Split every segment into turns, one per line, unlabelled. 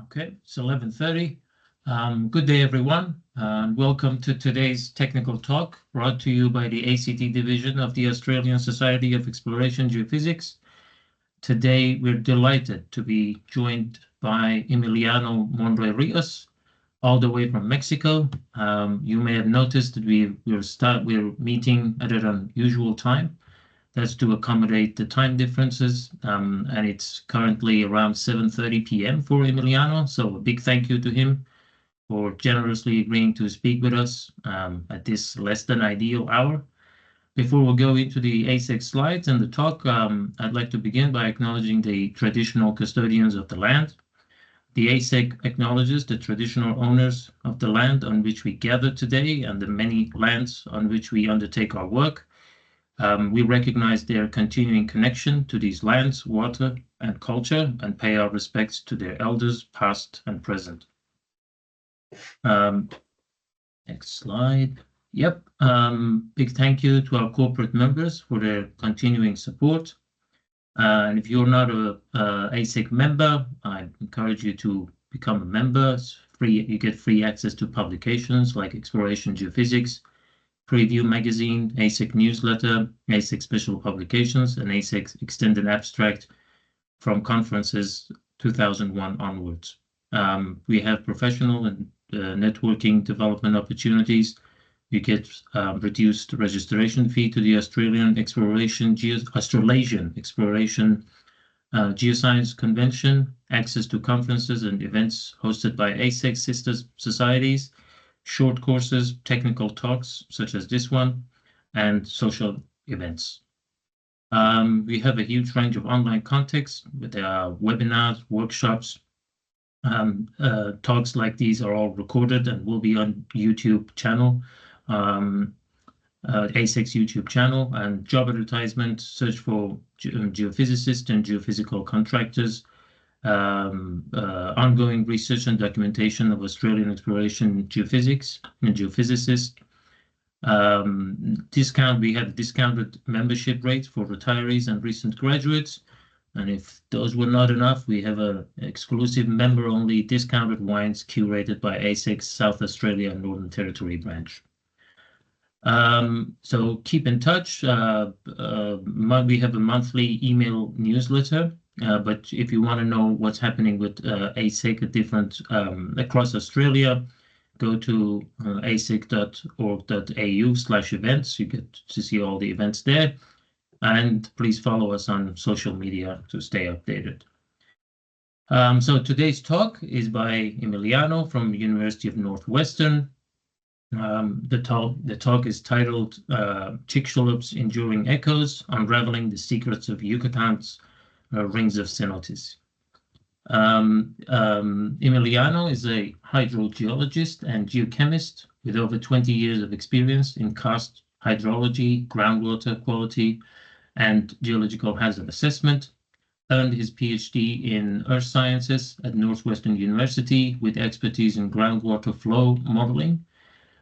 Okay, it's 11:30. Good day, everyone, and welcome to today's technical talk brought to you by the ACT division of the Australian Society of Exploration Geophysics. Today, we're delighted to be joined by Emiliano Monroy-Ríos, all the way from Mexico. You may have noticed that we're meeting at an unusual time. That's to accommodate the time differences, and it's currently around 7:30 p.m. for Emiliano. So a big thank you to him for generously agreeing to speak with us at this less than ideal hour. Before we go into the ASEG slides and the talk, I'd like to begin by acknowledging the traditional custodians of the land. The ASEG acknowledges the traditional owners of the land on which we gather today and the many lands on which we undertake our work. We recognize their continuing connection to these lands, water, and culture, and pay our respects to their elders, past and present. Next slide. Yep. Big thank you to our corporate members for their continuing support. And if you're not a ASEG member, I encourage you to become a member. It's free. You get free access to publications like Exploration Geophysics, Preview Magazine, ASEG Newsletter, ASEG Special Publications, and ASEG Extended Abstract from conferences 2001 onwards. We have professional and networking development opportunities. You get reduced registration fee to the Australasian Exploration Geoscience Convention, access to conferences and events hosted by ASEG sister societies, short courses, technical talks such as this one, and social events. We have a huge range of online contexts with webinars, workshops. Talks like these are all recorded and will be on YouTube channel, ASEG's YouTube channel, and job advertisement. Search for geophysicists and geophysical contractors. Ongoing research and documentation of Australian exploration geophysics and geophysicists. We have a discounted membership rate for retirees and recent graduates. And if those were not enough, we have an exclusive member-only discounted wines curated by ASEG's South Australia and Northern Territory branch. So keep in touch. We have a monthly email newsletter. But if you want to know what's happening with ASEG at different across Australia, go to aseg.org.au/events. You get to see all the events there. And please follow us on social media to stay updated. So today's talk is by Emiliano from University of Northwestern. The talk is titled Chicxulub's Enduring Echoes, Unravelling the Secrets of Yucatan's Rings of Cenotes. Emiliano is a hydrogeologist and geochemist with over 20 years of experience in karst hydrology, groundwater quality, and geological hazard assessment. Earned his PhD in Earth Sciences at Northwestern University with expertise in groundwater flow modeling,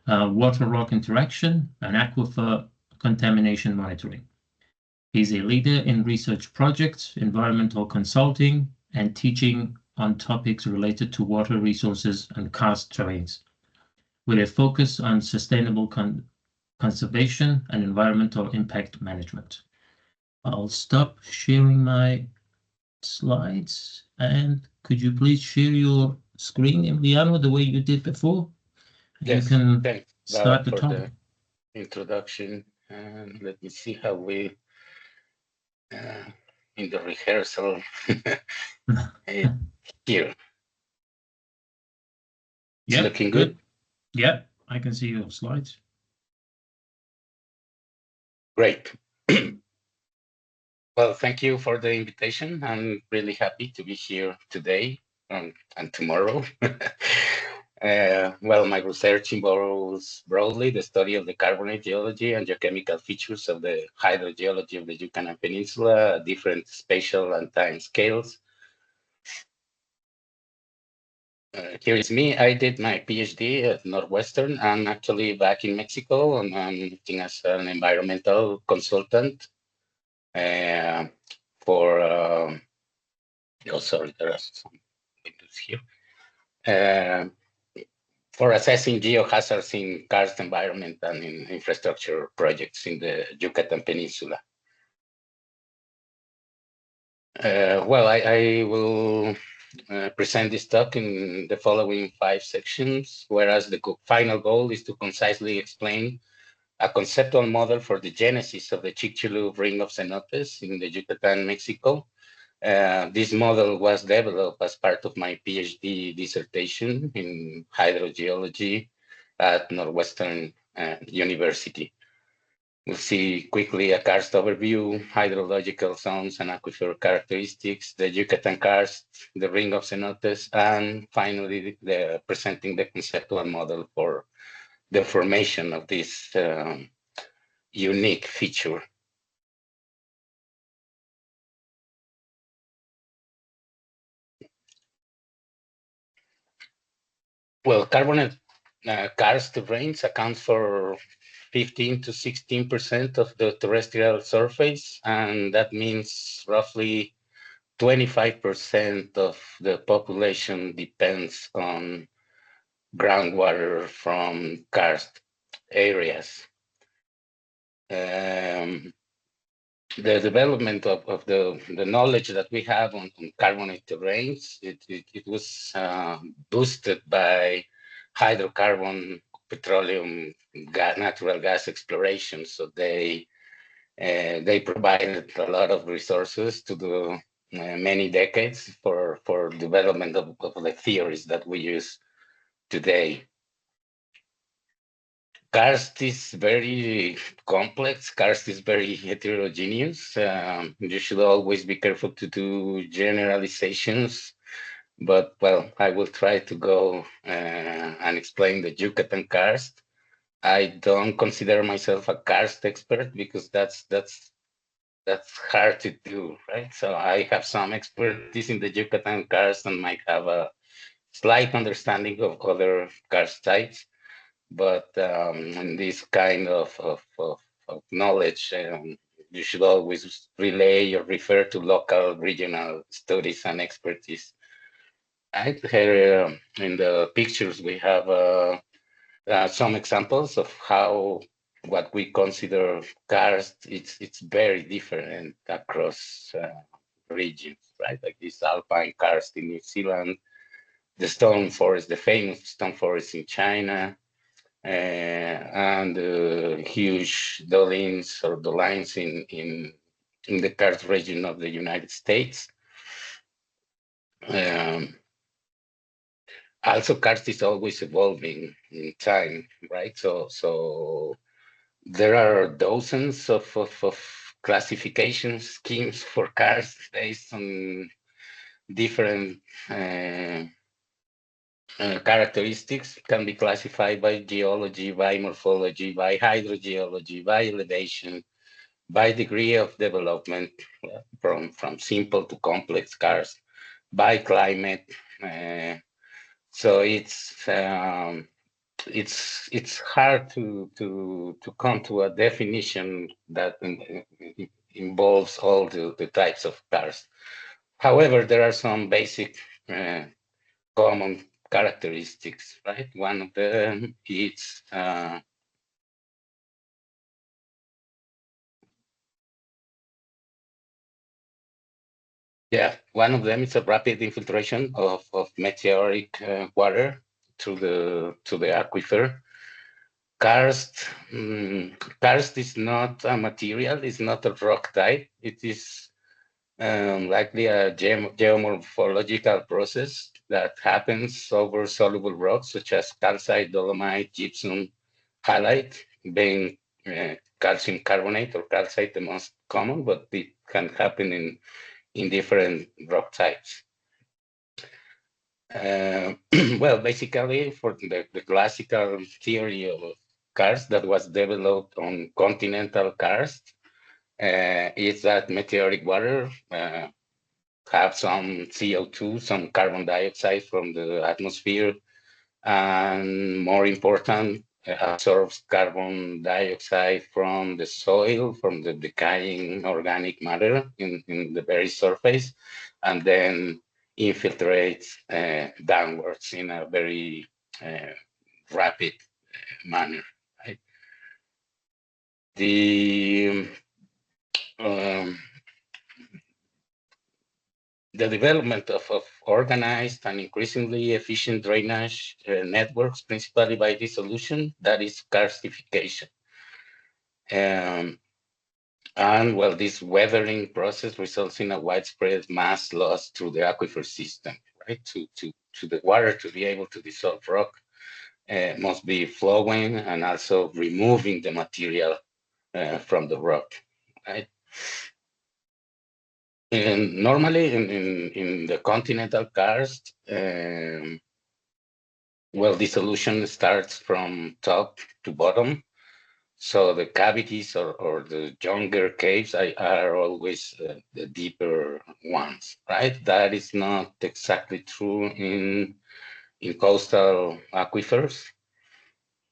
water-rock interaction, and aquifer contamination monitoring. He's a leader in research projects, environmental consulting, and teaching on topics related to water resources and karst terrains, with a focus on sustainable conservation and environmental impact management. I'll stop sharing my slides, and could you please share your screen, Emiliano, the way you did before?
Yes,
you can
thanks
start the
for
talk.
the introduction. And let me see how we, in the rehearsal, here. It's looking good.
Yeah, I can see your slides.
Great. Well, thank you for the invitation. I'm really happy to be here today and tomorrow. Well, my research involves broadly the study of the carbonate geology and geochemical features of the hydrogeology of the Yucatan Peninsula at different spatial and time scales. Here is me. I did my PhD at Northwestern. I'm actually back in Mexico, and I'm working as an environmental consultant for, oh, sorry, there are some windows here. for assessing geohazards in karst environment and in infrastructure projects in the Yucatan Peninsula. Well, I will present this talk in the following 5 sections, whereas the final goal is to concisely explain a conceptual model for the genesis of the Chicxulub Ring of Cenotes in the Yucatan, Mexico. This model was developed as part of my PhD dissertation in hydrogeology at Northwestern University. We'll see quickly a karst overview, hydrological zones and aquifer characteristics, the Yucatan karst, the Ring of Cenotes, and finally presenting the conceptual model for the formation of this unique feature. Well, carbonate karst rains account for 15 to 16% of the terrestrial surface, and that means roughly 25% of the population depends on groundwater from karst areas. The development of the knowledge that we have on carbonate terrains, it was boosted by hydrocarbon, petroleum, natural gas exploration. So they provided a lot of resources to the many decades for development of the theories that we use today. Karst is very complex. Karst is very heterogeneous. You should always be careful to do generalizations. But well, I will try to go and explain the Yucatan karst. I don't consider myself a karst expert because that's hard to do, right? So I have some expertise in the Yucatan karst and might have a slight understanding of other karst types. But in this kind of knowledge, you should always relay or refer to local, regional studies and expertise. Right here in the pictures, we have some examples of how what we consider karst. It's very different across regions, right? Like this alpine karst in New Zealand, the stone forest, the famous stone forest in China. And huge dolines or dolines in the karst region of the United States. Also, karst is always evolving in time, right? So there are dozens of classification schemes for karst based on different characteristics. Can be classified by geology, by morphology, by hydrogeology, by elevation, by degree of development, from simple to complex karst, by climate. So it's hard to come to a definition that involves all the types of karst. However, there are some basic common characteristics, right? One of them is one of them is a rapid infiltration of meteoric water to the aquifer. Karst is not a material, it's not a rock type. It is likely a geomorphological process that happens over soluble rocks such as calcite, dolomite, gypsum, halite, being calcium carbonate or calcite the most common, but it can happen in different rock types. Well, basically, for the classical theory of karst that was developed on continental karst is that meteoric water have some CO2, some carbon dioxide from the atmosphere, and more important, absorbs carbon dioxide from the soil, from the decaying organic matter in the very surface, and then infiltrates downwards in a very rapid manner. Right? The um, the development of organized and increasingly efficient drainage networks, principally by dissolution, that is karstification. And well, this weathering process results in a widespread mass loss through the aquifer system, right? To the water to be able to dissolve rock must be flowing and also removing the material from the rock, right? And normally in the continental karst, well, dissolution starts from top to bottom. So the cavities or the younger caves are always the deeper ones, right? That is not exactly true in coastal aquifers.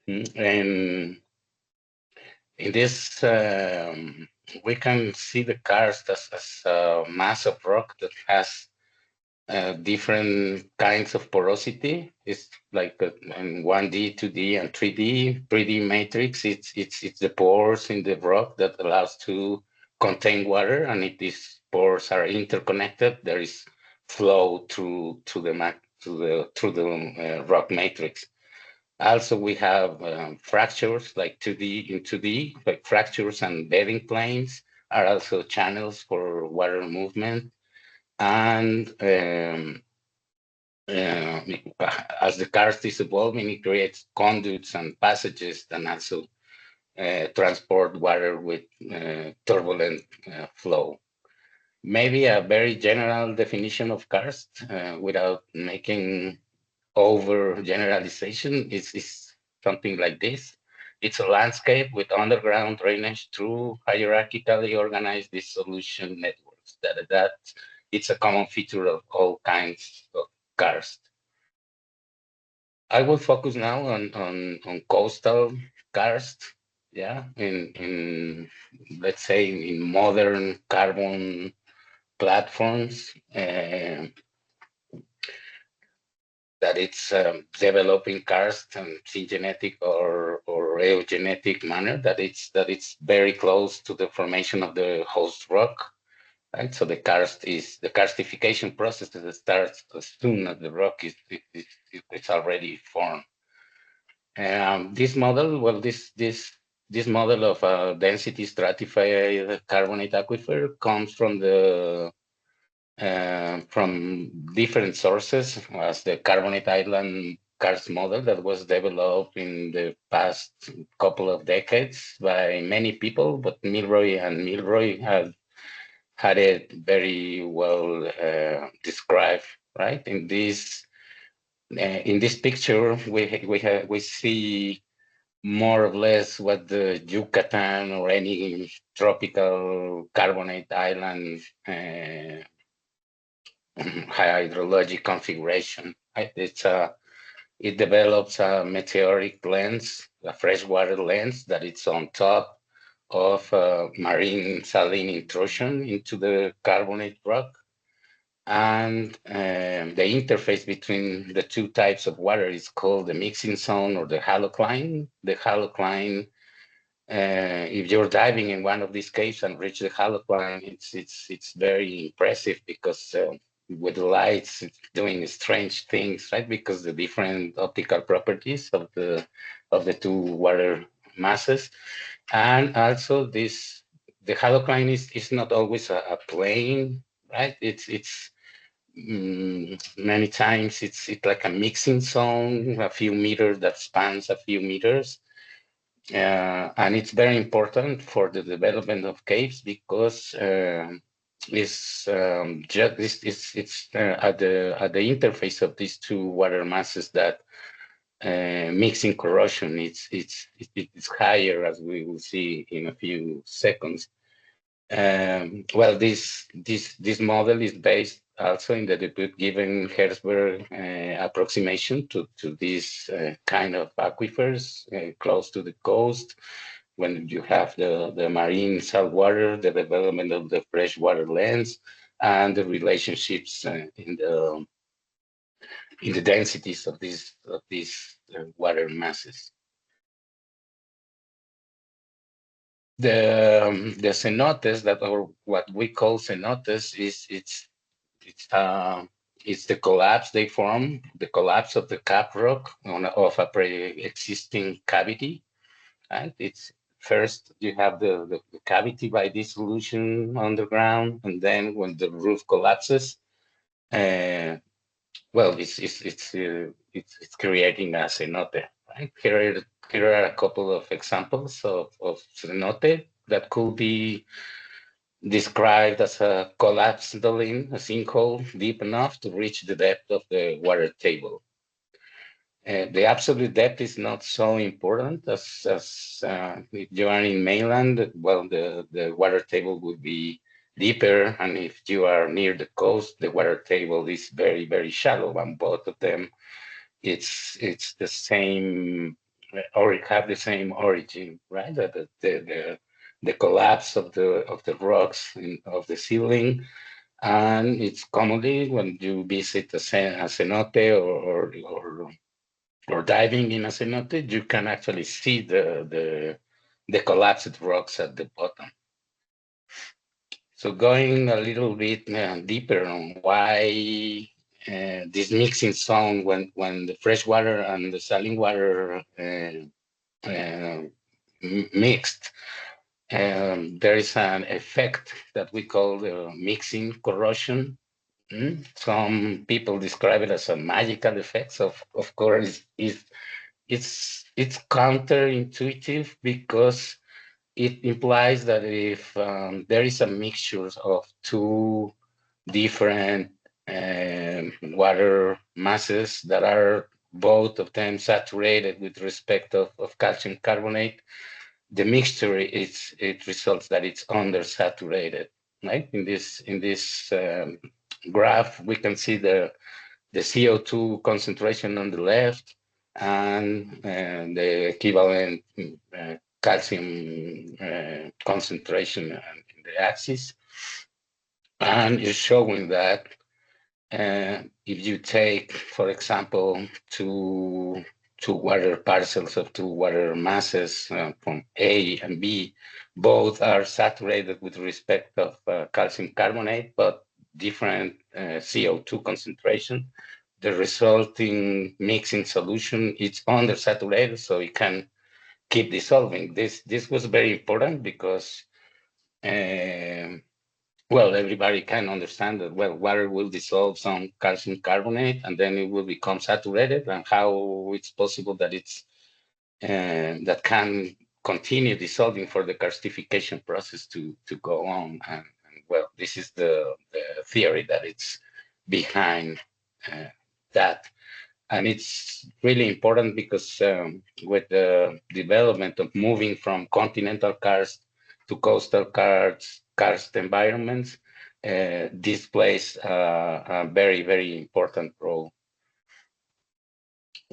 And in this, we can see the karst as a mass of rock that has different kinds of porosity. It's like in 1D, 2D, and 3D. 3D matrix. It's the pores in the rock that allows to contain water, and if these pores are interconnected, there is flow through the rock matrix. Also, we have fractures like 2D in 2D, like fractures and bedding planes are also channels for water movement. And as the karst is evolving, it creates conduits and passages that also transport water with turbulent flow. Maybe a very general definition of karst without making over generalization is something like this. It's a landscape with underground drainage through hierarchically organized dissolution networks. That it's a common feature of all kinds of karst. I will focus now on coastal karst. Yeah, in let's say in modern carbon platforms. That it's developing karst and syngenetic or eugenetic manner, that it's very close to the formation of the host rock, right? So the karstification process that starts as soon as the rock it's already formed. This model, well, this model of a density stratified carbonate aquifer comes from different sources, as the carbonate island karst model that was developed in the past couple of decades by many people, but Milroy have had it very well described, right? In this picture, we see more or less what the Yucatan or any tropical carbonate island hydrologic configuration. Right? It develops a meteoric lens, a freshwater lens that it's on top of marine saline intrusion into the carbonate rock. And the interface between the two types of water is called the mixing zone or the halocline. The halocline, if you're diving in one of these caves and reach the halocline, it's very impressive because with the lights, it's doing strange things, right? Because the different optical properties of the two water masses, and also the halocline is not always a plane, right? It's many times it's like a mixing zone, a few meters that spans a few meters. And it's very important for the development of caves because it's at the interface of these two water masses that mixing corrosion it's higher, as we will see in a few seconds. Well, this model is based also in the debut-given Herzberg approximation to this kind of aquifers close to the coast. When you have the marine saltwater, the development of the freshwater lens, and the relationships in the densities of these water masses. The cenotes that, or what we call cenotes, it's the collapse they form, the collapse of the cap rock of a pre-existing cavity. Right? It's first you have the cavity by dissolution underground, and then when the roof collapses, uh, well, it's creating a cenote. Right? Here are a couple of examples of cenote that could be described as a collapsed dolin, a sinkhole deep enough to reach the depth of the water table. The absolute depth is not so important as if you are in mainland. Well, the water table would be deeper, and if you are near the coast, the water table is very, very shallow. And both of them, it's the same, or have the same origin, right? The collapse of the rocks of the ceiling, and it's commonly when you visit a cenote or diving in a cenote, you can actually see the collapsed rocks at the bottom. So going a little bit deeper on why this mixing zone, when the fresh water and the saline water mixed, there is an effect that we call the mixing corrosion. Some people describe it as a magical effect. So of course, it's counterintuitive because it implies that if there is a mixture of two different water masses that are both of them saturated with respect of calcium carbonate, the mixture it results that it's undersaturated. Right? In this graph, we can see the CO2 concentration on the left and the equivalent calcium concentration in the axis. And it's showing that if you take, for example, two water parcels of two water masses from A and B, both are saturated with respect of calcium carbonate, but different CO2 concentration. The resulting mixing solution is undersaturated, so it can keep dissolving. This was very important because well, everybody can understand that, well, water will dissolve some calcium carbonate and then it will become saturated, and how it's possible that that can continue dissolving for the karstification process to go on. And well, this is the theory that it's behind that. And it's really important because with the development of moving from continental karst to coastal karst environments, this plays a very, very important role.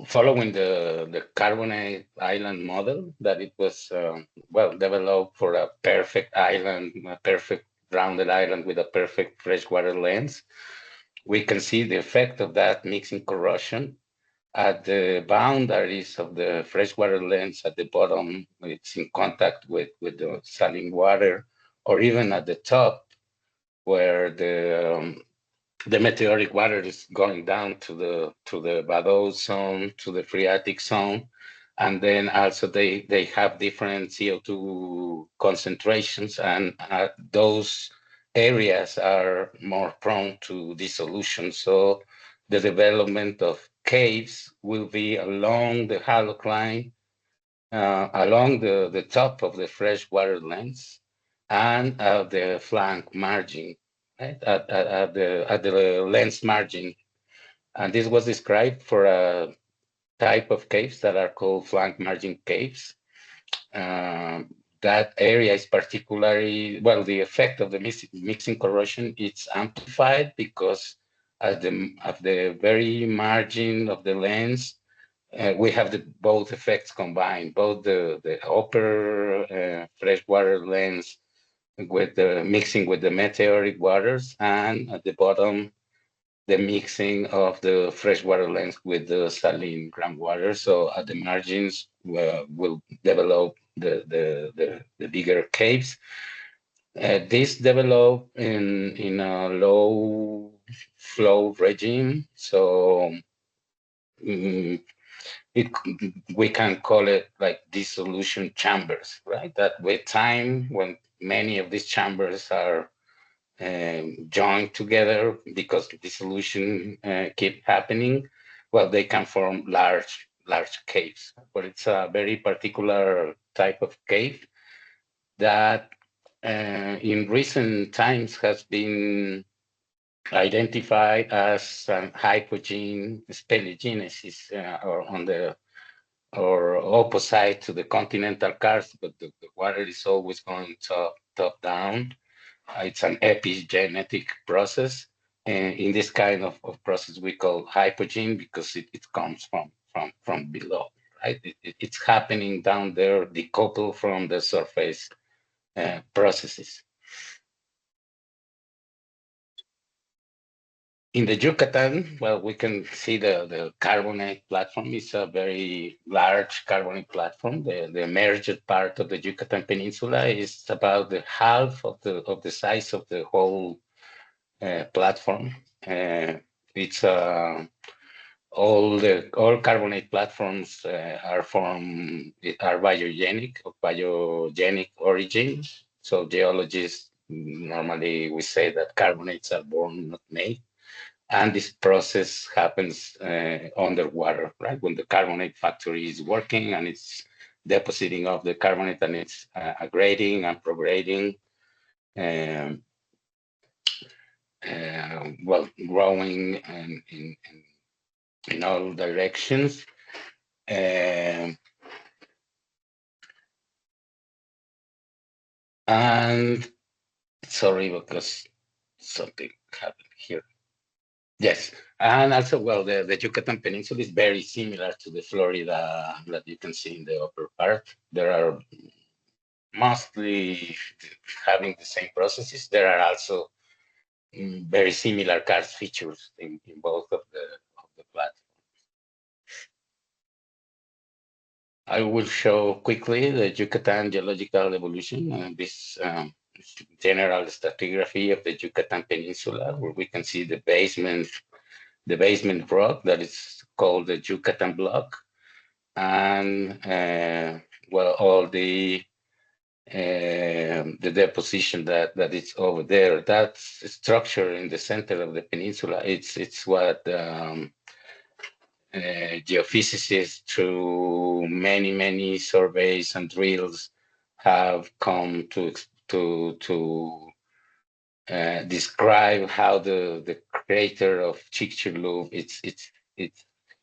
Following the carbonate island model, that it was well developed for a perfect island, a perfect rounded island with a perfect freshwater lens, we can see the effect of that mixing corrosion at the boundaries of the freshwater lens. At the bottom, it's in contact with the saline water, or even at the top where the meteoric water is going down to the Vado zone, to the phreatic zone. And then also they have different CO2 concentrations, and those areas are more prone to dissolution. So the development of caves will be along the halocline, along the top of the freshwater lens, and the flank margin, right? At the lens margin. And this was described for a type of caves that are called flank margin caves. That area is particularly, well, the effect of the mixing corrosion, it's amplified because at the very margin of the lens, we have both effects combined, both the upper freshwater lens with the mixing with the meteoric waters, and at the bottom, the mixing of the freshwater lens with the saline groundwater. So at the margins, will develop the bigger caves. This develop in a low flow regime. So mm, it we can call it like dissolution chambers, right? That with time, when many of these chambers are joined together because the dissolution keep happening, well, they can form large caves. But it's a very particular type of cave that in recent times has been identified as hypogene speleogenesis, or on the or opposite to the continental karst, but the water is always going top down. It's an epigenetic process. And in this kind of process, we call hypogene because it comes from below, right? It's happening down there, decoupled from the surface processes. In the Yucatan, well, we can see the carbonate platform is a very large carbonate platform. The emerged part of the Yucatan Peninsula is about the half of the size of the whole platform. It's all carbonate platforms are biogenic origin. So geologists normally we say that carbonates are born, not made. And this process happens underwater, right? When the carbonate factory is working and it's depositing of the carbonate and it's aggrading and prograding, um, well, growing in all directions. And sorry, because something happened here. Yes, and also, well, the Yucatan Peninsula is very similar to the Florida that you can see in the upper part. There are mostly having the same processes. There are also very similar karst features in both of the platforms. I will show quickly the Yucatan geological evolution and this general stratigraphy of the Yucatan Peninsula, where we can see the basement rock that is called the Yucatan block, and well, all the deposition that is over there. That structure in the center of the peninsula, it's what geophysicists, through many surveys and drills, have come to describe how the crater of Chicxulub it's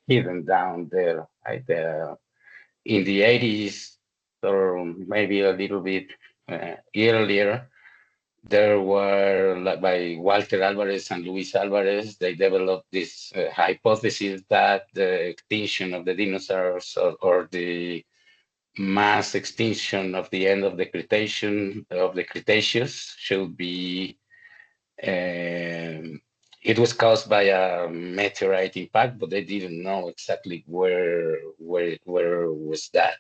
hidden down there. Right? In the 80s, or maybe a little bit earlier, there were, like, by Walter Alvarez and Luis Alvarez, they developed this hypothesis that the extinction of the dinosaurs, or the mass extinction of the end of the Cretaceous should be it was caused by a meteorite impact, but they didn't know exactly where was that.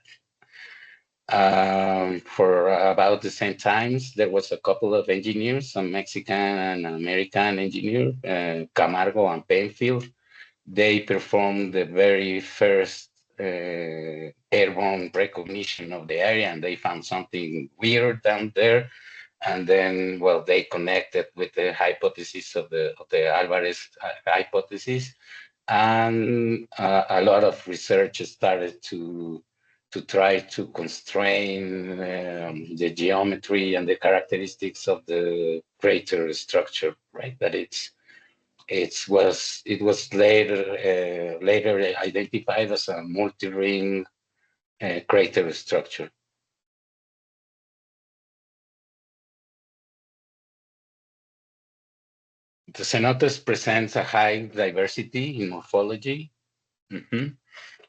For about the same times, there was a couple of engineers, a Mexican and American engineer, Camargo and Penfield. They performed the very first airborne recognition of the area, and they found something weird down there. And then, well, they connected with the hypothesis of the Alvarez hypothesis, and a lot of research started to try to constrain the geometry and the characteristics of the crater structure, right? That it was later identified as a multi-ring crater structure. The cenotes presents a high diversity in morphology. Mm-hmm.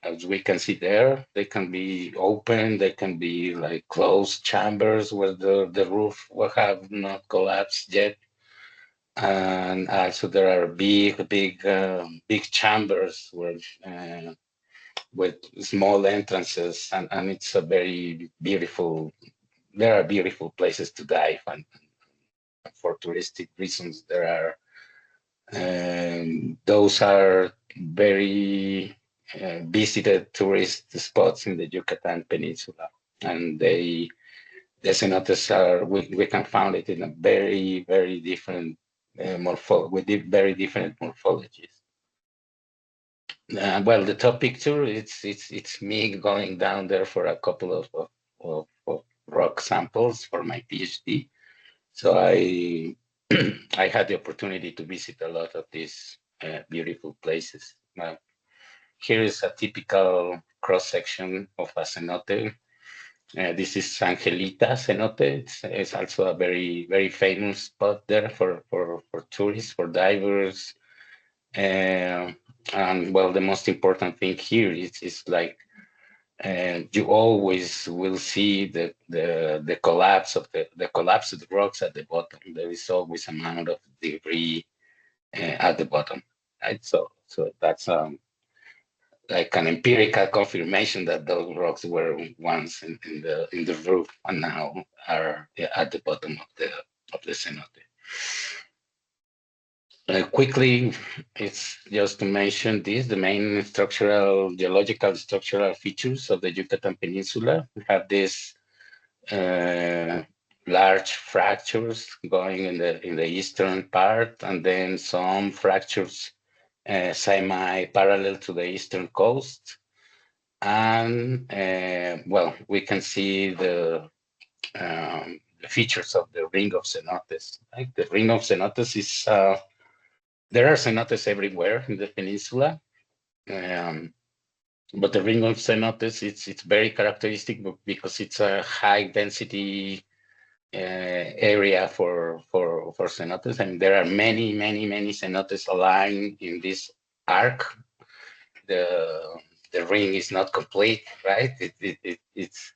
as we can see there, they can be open, they can be like closed chambers where the roof will have not collapsed yet. And also there are big chambers with small entrances, and it's a very beautiful, there are beautiful places to dive, and for touristic reasons, there are, those are very visited tourist spots in the Yucatan Peninsula, and the cenotes are, we can find it in a very different with very different morphologies. Well, the top picture, it's me going down there for a couple of rock samples for my PhD. So I I had the opportunity to visit a lot of these beautiful places. Here is a typical cross section of a cenote. This is Angelita cenote. It's also a very famous spot there for tourists, for divers. And well, the most important thing here is like you always will see the collapse of the collapsed rocks at the bottom. There is always an amount of debris at the bottom, right? So that's like an empirical confirmation that those rocks were once in the roof and now are at the bottom of the cenote. Quickly, it's just to mention this, the main geological structural features of the Yucatan Peninsula. We have these large fractures going in the eastern part, and then some fractures semi-parallel to the eastern coast. And well, we can see the features of the Ring of Cenotes. Right? The Ring of Cenotes is there are cenotes everywhere in the peninsula, but the Ring of Cenotes, it's very characteristic because it's a high density area for cenotes, and there are many cenotes aligned in this arc. The ring is not complete, right? It's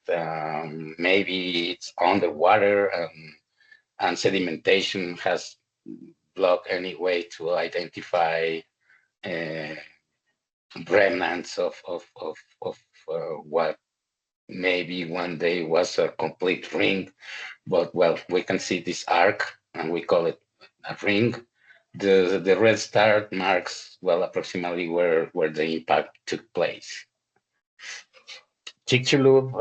maybe it's underwater, and sedimentation has blocked any way to identify remnants of what maybe one day was a complete ring. But well, we can see this arc, and we call it a ring. The red star marks, well, approximately where the impact took place. Chicxulub,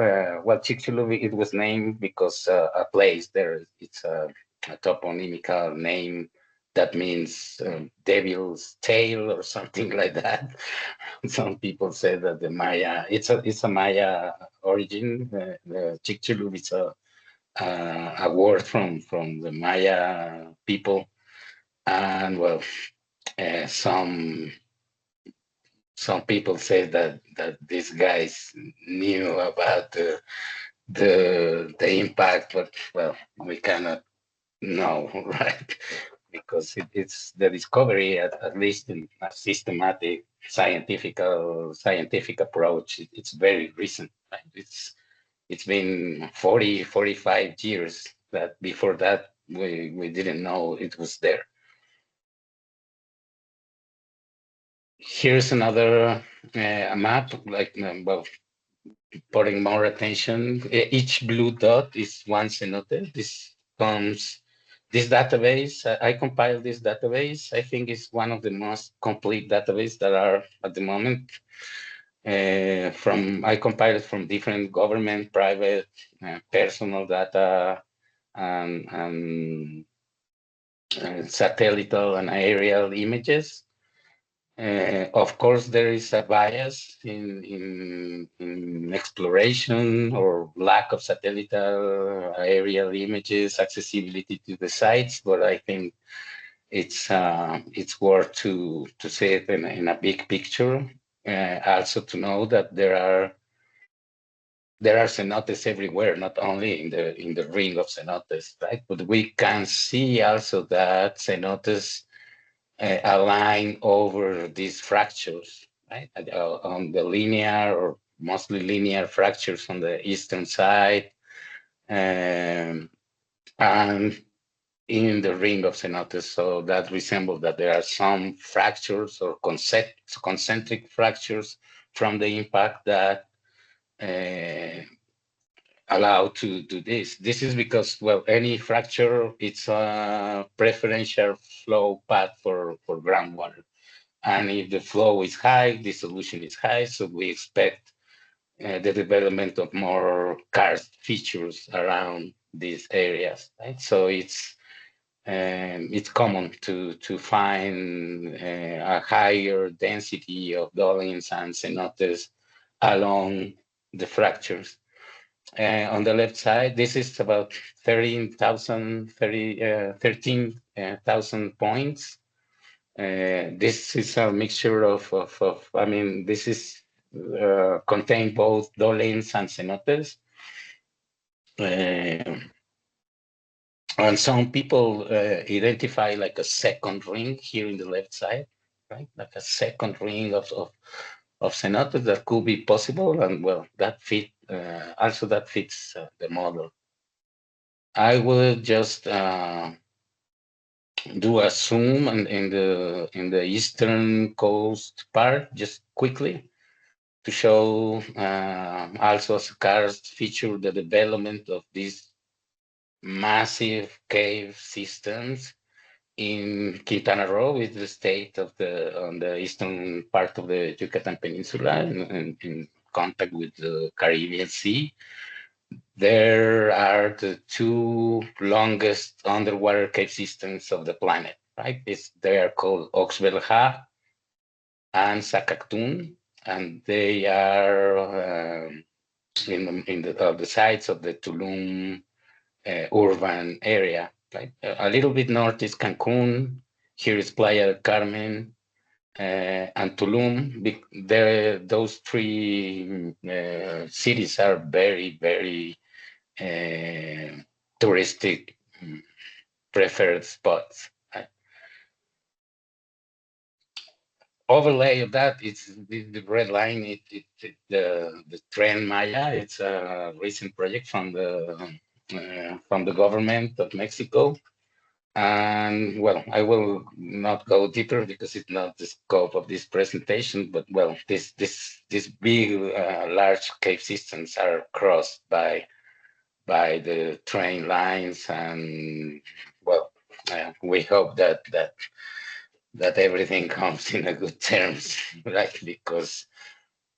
well, Chicxulub, it was named because a place there, it's a toponymical name that means devil's tail or something like that. Some people say that the Maya, it's a Maya origin. The Chicxulub is a word from the Maya people, and well, some people say that these guys knew about the impact, but well, we cannot know, right? Because it's the discovery, at least in a systematic scientific approach. It's very recent. Right? It's been 45 years. That before that we didn't know it was there. Here's another map, like well, putting more attention. Each blue dot is one cenote. This database, I compiled this database. I think it's one of the most complete databases that are at the moment. I compiled it from different government, private, personal data, and satellite and aerial images. Of course, there is a bias in exploration or lack of satellite aerial images, accessibility to the sites, but I think it's worth to see it in a big picture. Also to know that there are cenotes everywhere, not only in the ring of cenotes, right? But we can see also that cenotes align over these fractures. right? On the linear or mostly linear fractures on the eastern side, and in the ring of cenotes. So that resembles that there are some fractures or concentric fractures from the impact that allow to do this. This is because, well, any fracture, it's a preferential flow path for groundwater. And if the flow is high, the solution is high, so we expect the development of more karst features around these areas, right? So it's common to find a higher density of dolines and cenotes along the fractures. On the left side, this is about 13,000 points. This is a mixture of I mean, this is contain both dolines and cenotes. And some people identify like a second ring here in the left side, right? Like a second ring of cenotes that could be possible, and well, that also that fits the model. I will just do a zoom in the eastern coast part just quickly to show also as a karst feature the development of these massive cave systems in Quintana Roo, with the state of on the eastern part of the Yucatan Peninsula, in contact with the Caribbean Sea. There are the two longest underwater cave systems of the planet, right? They are called Oxbelha and Sakaktum, and they are in the sides of the Tulum urban area, right? A little bit north is Cancun. Here is Playa del Carmen and Tulum. Those three cities are very, very touristic preferred spots. Overlay of that, it's the red line. The Tren Maya. It's a recent project from the government of Mexico. And well, I will not go deeper because it's not the scope of this presentation. But well, these big, large cave systems are crossed by the train lines, and well, we hope that everything comes in a good terms, right? Because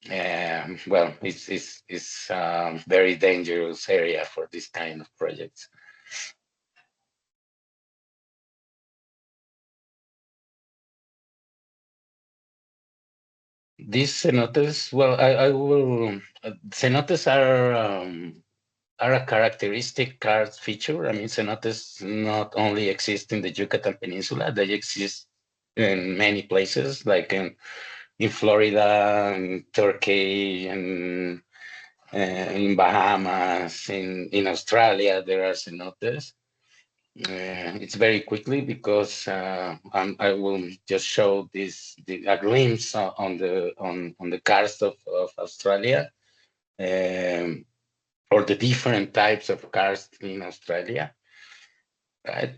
well, it's a very dangerous area for this kind of projects. These cenotes, well, I will. Cenotes are a characteristic karst feature. I mean, cenotes not only exist in the Yucatan Peninsula; they exist in many places, like in Florida, in Turkey, and in Bahamas, in Australia, there are cenotes. It's very quickly because I will just show a glimpse on the karst of Australia, or the different types of karst in Australia, right?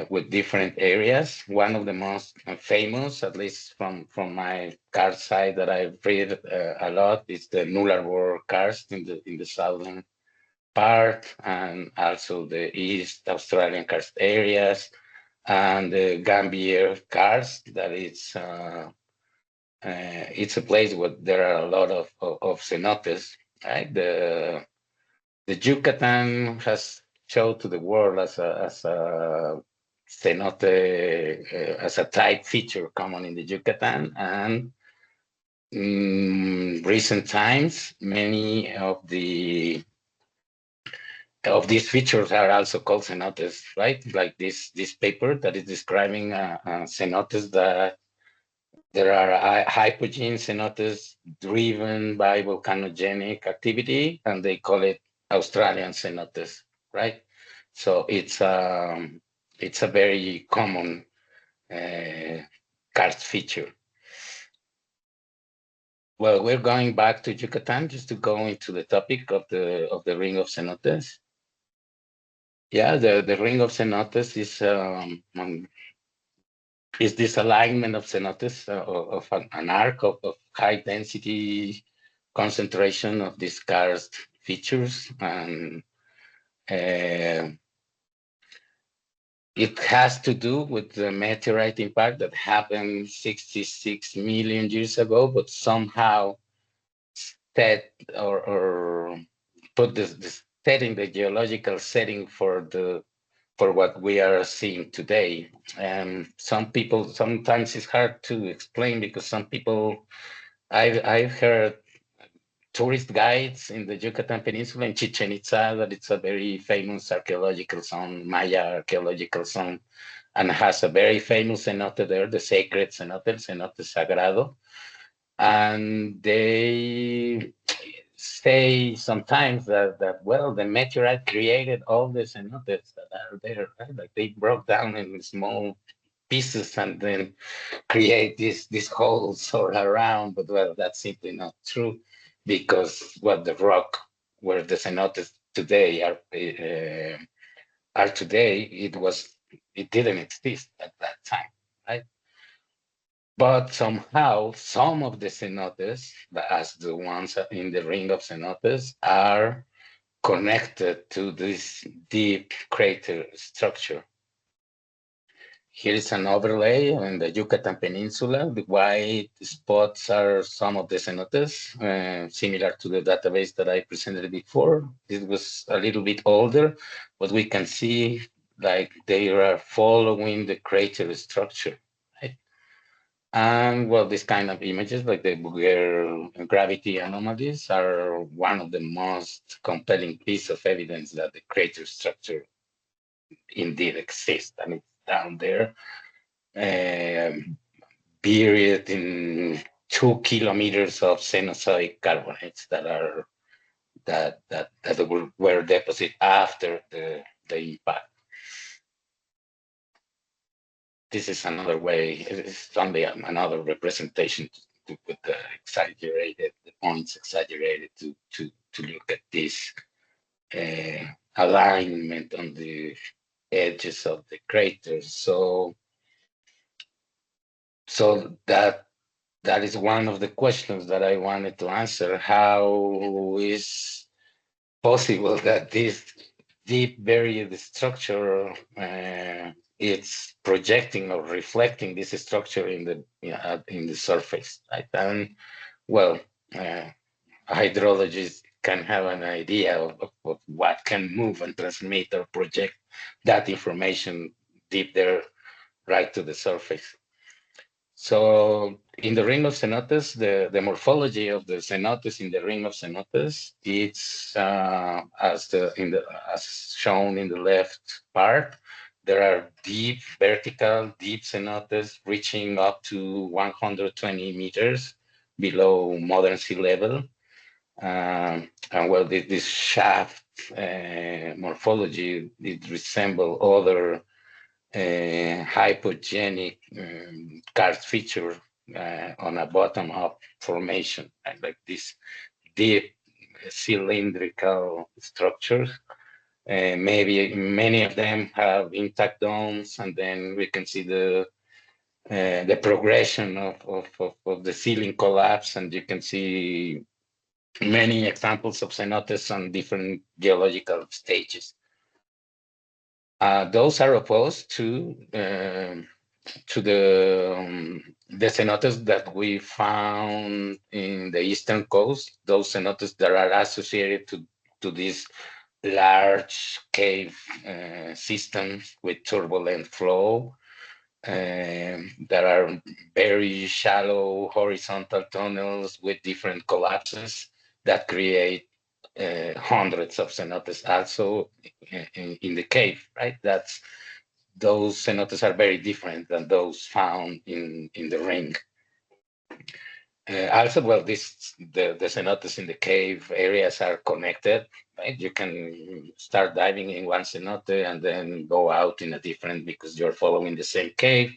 With different areas. One of the most famous, at least from my karst side that I've read a lot, is the Nullarbor karst in the southern part, and also the East Australian karst areas, and the Gambier karst. That it's a place where there are a lot of cenotes, right? The Yucatan has showed to the world as a cenote, as a type feature common in the Yucatan, and in recent times, many of these features are also called cenotes, right? Like this paper that is describing cenotes that there are hypogene cenotes driven by volcanogenic activity, and they call it Australian cenotes, right? So it's a very common karst feature. Well, we're going back to Yucatan just to go into the topic of the Ring of Cenotes. Yeah, the Ring of Cenotes is this alignment of cenotes of an arc of high density concentration of these karst features, and uh, it has to do with the meteorite impact that happened 66 million years ago, but somehow set or put this setting, the geological setting for what we are seeing today. And some people, sometimes it's hard to explain because some people, I've heard tourist guides in the Yucatan Peninsula in Chichen Itza that it's a very famous archaeological zone, Maya archaeological zone, and has a very famous cenote there, the sacred cenote, el cenote sagrado. And they say sometimes that well, the meteorite created all the cenotes that are there, right? Like they broke down in small pieces and then create these holes all around. But well, that's simply not true, because what the rock where the cenotes today are today, it didn't exist at that time, right? But somehow, some of the cenotes, as the ones in the Ring of Cenotes, are connected to this deep crater structure. Here is an overlay on the Yucatan Peninsula. The white spots are some of the cenotes, similar to the database that I presented before. It was a little bit older, but we can see like they are following the crater structure, right? And well, these kind of images, like the Bouguer gravity anomalies, are one of the most compelling piece of evidence that the crater structure indeed exists, and it's down there, buried in 2 kilometers of Cenozoic carbonates that were deposited after the impact. This is another way. It's only another representation to put the points exaggerated to look at this alignment on the edges of the craters. So that is one of the questions that I wanted to answer. How is possible that this deep buried structure it's projecting or reflecting this structure in the surface, right? And well, uh, hydrologists can have an idea of what can move and transmit or project that information deep there right to the surface. So in the Ring of Cenotes, the morphology of the cenotes in the Ring of Cenotes, it's as shown in the left part. There are deep vertical, deep cenotes reaching up to 120 meters below modern sea level. And well, this shaft morphology, it resembles other hypogenic karst feature on a bottom-up formation, like this deep cylindrical structures. Maybe many of them have intact domes, and then we can see the progression of the ceiling collapse, and you can see many examples of cenotes on different geological stages. Those are opposed to the cenotes that we found in the eastern coast, those cenotes that are associated to these large cave systems with turbulent flow, that are very shallow horizontal tunnels with different collapses that create hundreds of cenotes also in the cave, right? Those cenotes are very different than those found in the ring. Also, well, the cenotes in the cave areas are connected, right? You can start diving in one cenote and then go out in a different, because you're following the same cave,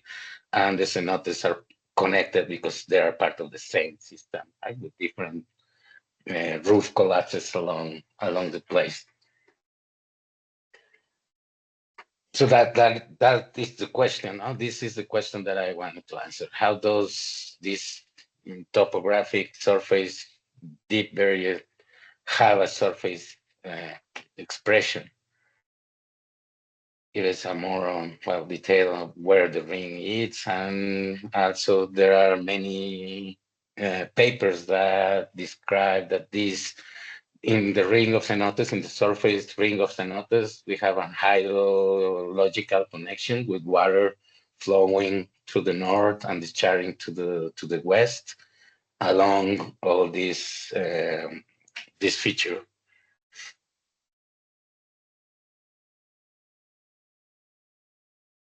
and the cenotes are connected because they are part of the same system, right? With different roof collapses along the place. So that is the question. This is the question that I wanted to answer. How does this topographic surface deep barrier have a surface expression? It is a more well detail of where the ring is, and also there are many papers that describe that this in the Ring of Cenotes, in the surface Ring of Cenotes, we have a hydrological connection with water flowing to the north and discharging to the west along all this feature.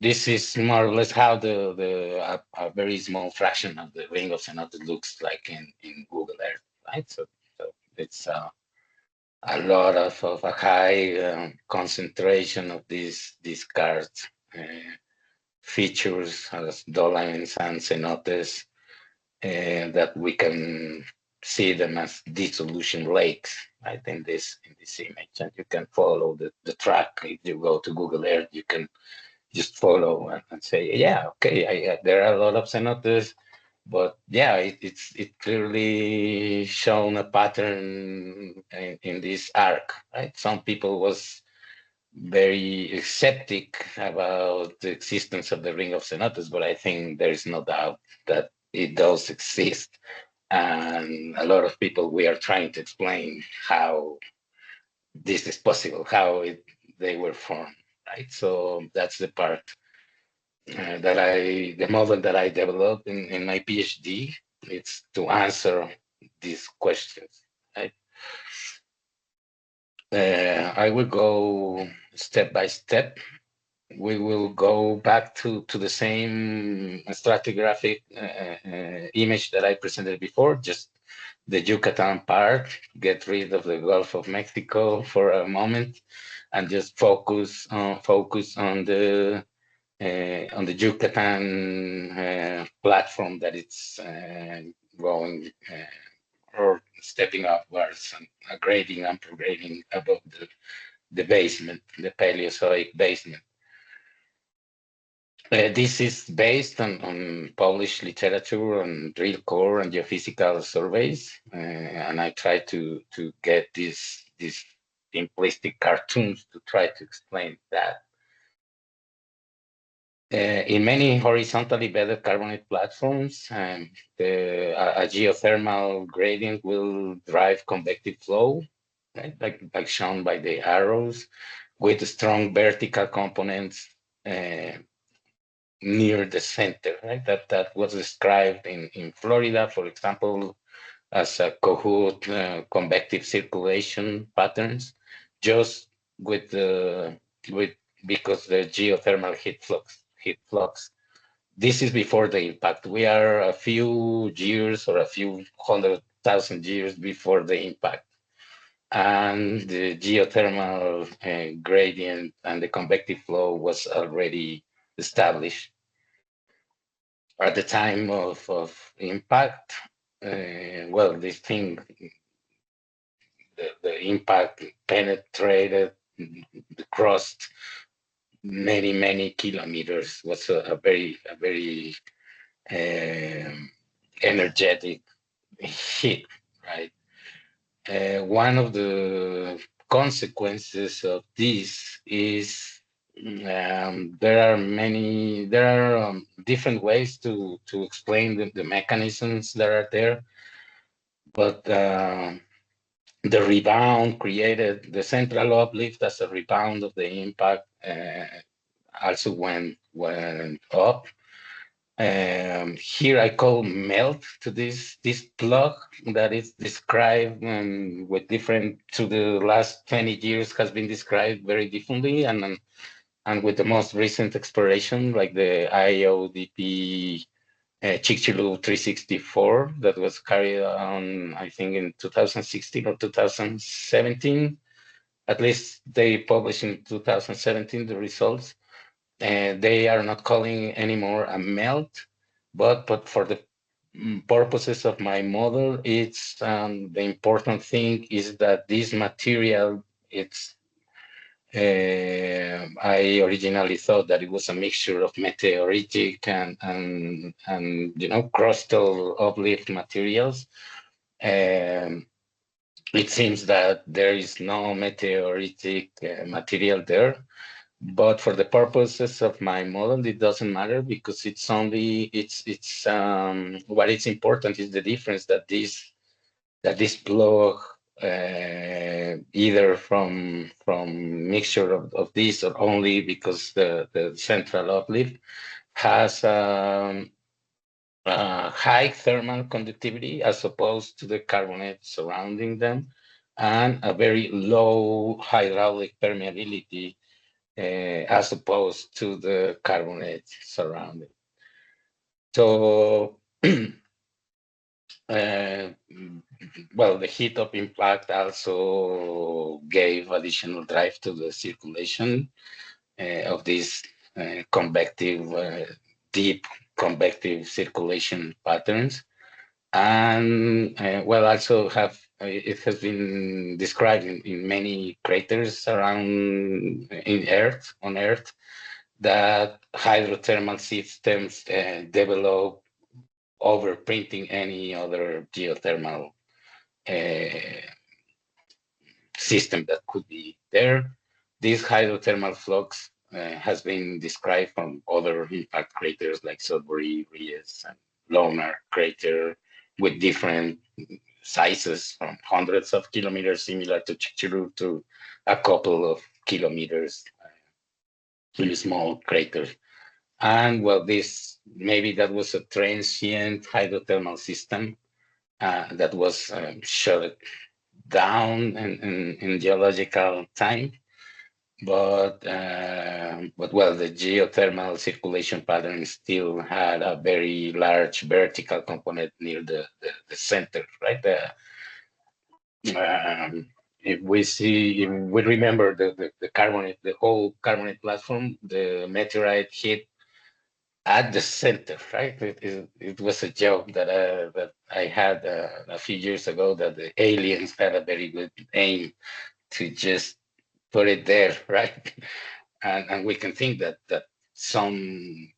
This is more or less how a very small fraction of the Ring of Cenotes looks like in Google Earth, right? So it's a lot of a high concentration of these karst features as dolines and cenotes that we can see them as dissolution lakes, right? In this image, and you can follow the track. If you go to Google Earth, you can just follow and say, yeah, okay, there are a lot of cenotes, but yeah, it clearly shown a pattern in this arc, right? Some people was very skeptic about the existence of the Ring of Cenotes, but I think there is no doubt that it does exist. And a lot of people, we are trying to explain how this is possible, how they were formed, right? So that's the part the model that I developed in my PhD. It's to answer these questions, right? I will go step by step. We will go back to the same stratigraphic image that I presented before, just the Yucatan part, get rid of the Gulf of Mexico for a moment, and just focus on the Yucatan platform that it's going or stepping upwards and grading and prograding above the basement, the Paleozoic basement. This is based on published literature on drill core and geophysical surveys, and I try to get these simplistic cartoons to try to explain that. In many horizontally bedded carbonate platforms, a geothermal gradient will drive convective flow, right? like shown by the arrows, with strong vertical components near the center, right? That was described in Florida, for example, as a Kohut convective circulation patterns, just with because the geothermal heat flux. This is before the impact. We are a few years or a few 100,000 years before the impact. And the geothermal gradient and the convective flow was already established. At the time of impact, well, this thing, the impact penetrated the crust many kilometers. Was a very energetic hit, right? One of the consequences of this is there are different ways to explain the mechanisms that are there, but the rebound created the central uplift as a rebound of the impact also went up. Here I call melt to this plug that is described with different to the last 20 years has been described very differently, and with the most recent exploration like the IODP Chicxulub 364 that was carried on, I think, in 2016 or 2017. At least they published in 2017 the results. They are not calling anymore a melt, but for the purposes of my model, it's the important thing is that this material, it's I originally thought that it was a mixture of meteoritic and crustal uplift materials. Um, it seems that there is no meteoritic material there, but for the purposes of my model, it doesn't matter because it's what is important is the difference that this plug either from mixture of this or only because the central uplift has high thermal conductivity as opposed to the carbonate surrounding them, and a very low hydraulic permeability as opposed to the carbonate surrounding. So, well, the heat of impact also gave additional drive to the circulation of these deep convective circulation patterns. And well, also it has been described in many craters around on Earth, that hydrothermal systems develop overprinting any other geothermal system that could be there. This hydrothermal flux has been described from other impact craters like Monroy-Ríos and Lonar crater with different sizes from hundreds of kilometers, similar to Chicxulub, to a couple of kilometers, really small craters. And well, maybe that was a transient hydrothermal system that was shut down in geological time. But well, the geothermal circulation pattern still had a very large vertical component near the center, right? If we remember the carbonate, the whole carbonate platform, the meteorite hit at the center, right? It was a joke that I had a few years ago, that the aliens had a very good aim to just put it there, right? And we can think that some